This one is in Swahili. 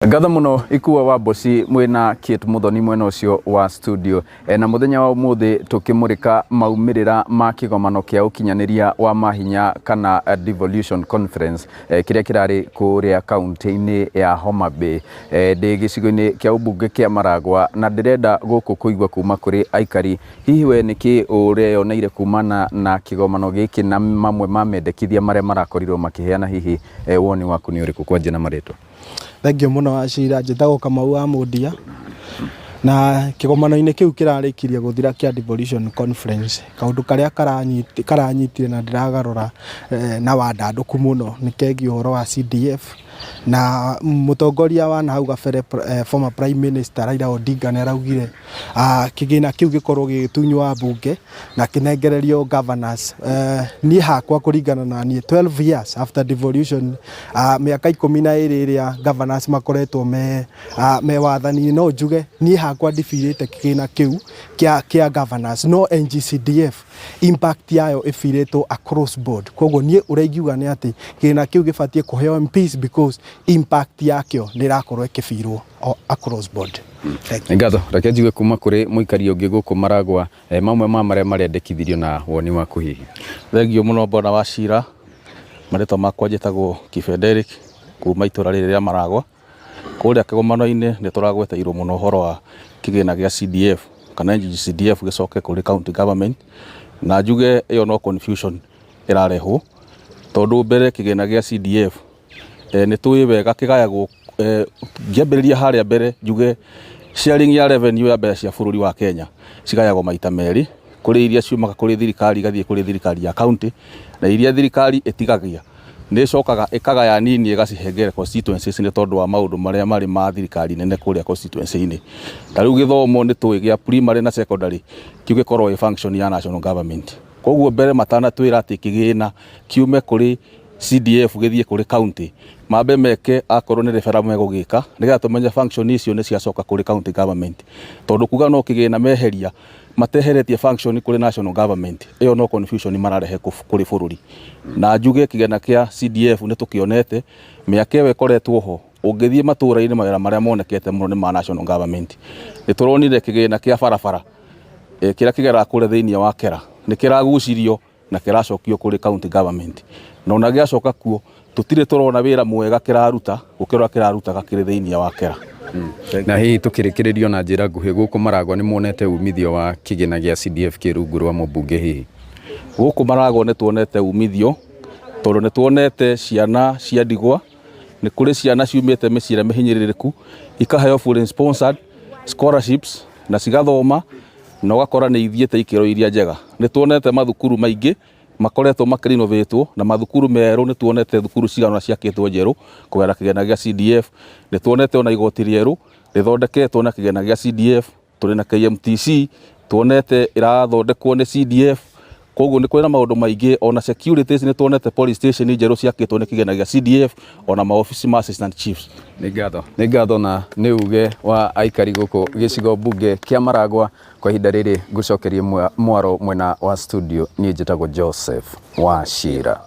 Ngatho muno ikuwa wa Boci mwena Kate Muthoni mwena ucio wa studio na muthenya wa umuthi tukimurika maumirira ma kigomano kia ukinyaniria wa mahinya kana devolution conference kiria kirari kuria kaunti-ini ya Homa Bay ndi gicigo-ini kia ubunge kia Maragwa na ndirenda guku kuigwa kuma kuri aikari hihi we niki ureyoneire kumana na kigomano giki na mamwe ma mendekithia maria marakorirwo makiheana hihi woni waku ni uriku kwa njena maritwa. Thank you muno Wachira, njitagwo Kamau wa Mundia na kigomano-ini kiu kirarikirie guthira kia devolution conference kaundu karia karanyitire na ndiragarora na wandanduku muno nikegi uhoro wa CDF na mutongoria wa nahau gabere former prime minister Raila Odinga ne araugire kigina kiu gikorwo gitunywa bunge na kinengererio governors ni hakwa kuringana na ni 12 years after devolution miaka 12 iria governors makoretwo me wathani no njuge ni hakwa ndibirite kigina kiu kia governors no NGCDF impact yayo ifiretwo across board koguo ni uregiuga ni ati kigina kiu gibatie kuheo MPs because impact yakyo nirakorwo ikifirwo across board. Ngatho reke njigue kuma kuri muikari ungi guku Maragwa mamwe ma maria marendekithirio na woni waku hihi. Thengio muno bona Wachira maritwa makwa njitagwo Kifederik kuma itura riri ria Maragwa kuria kigomano-ini ni turagweteirwo muno horo wa kigina gia CDF kana NGCDF gicoke kuri county government na njuge iyo no confusion irarehwo tondu mbere kigina gia CDF ni tuwi wega kigayagwo ngiambiriria haria mbere njuge sharing ya revenue ya mbeca cia bururi wa Kenya cigayagwo maita meri kuri iria ciumaga kuri thirikari gathie kuri thirikari ya county na iria thirikari itigagia ni cokaga ikagaya nini igacihengere constituencies ni tondu wa maundu maria mari ma thirikari nene kuria constituency-ini tariu githomo ni tuwi gia primary na secondary kiuge korwo function ya national government koguo mbere matana twira ati kigina kiume kuri CDF githie kuri county mabe meke akorwo ni referendum egugika nigetha tumenye function icio ni ciacoka kuri county government tondu kuga no kigina meheria mateheretie function kuri national government iyo no confusion mararehe kuri bururi na njuge kigena kia CDF ni tukionete miaka we koretwo ho ungithie matura-ini mawira maria monekete muno ni ma national government ni turonire kigina kia barabara kira kigera kure thiini wa Kera ni kiragucirio na kiracokio kuri county government na ona giacoka kuo tutire turona wira mwega kiraruta gukirwa kirarutaga kiri thiini wa Kera. Na hihi tukirikiririo na njira nguhi guku Maragwa ni muonete umithio wa kigina gia CDF kirungu rwa mubunge hihi guku Maragwa ni tuonete umithio tondu ni tuonete ciana cia ndigwa ni kuri ciana ciumite micire mihinyiririku ikaheo full sponsored scholarships na cigathoma na ugakora ni ithiete ikiro iria njega ni tuonete mathukuru maingi makoretwo makirinovetwo na mathukuru meru ni tuonete thukuru cigana ciakitwo njeru kugera kigena gia CDF ni tuonete ona igoti rieru rithondeketwo na kigena gia CDF turi na KMTC tuonete irathondekwo ni CDF koguo ni kwina maundu maingi ona securities ni tuonete police station njeru ciakitwo ni kigena gia CDF ona maofisi ma assistant chiefs. Ni ngatho na ni uge wa aikari guku gicigo bunge kia Maragwa kwa ihinda riri ngucokerie mwaro mwena wa studio ni njitagwo Joseph Wachira.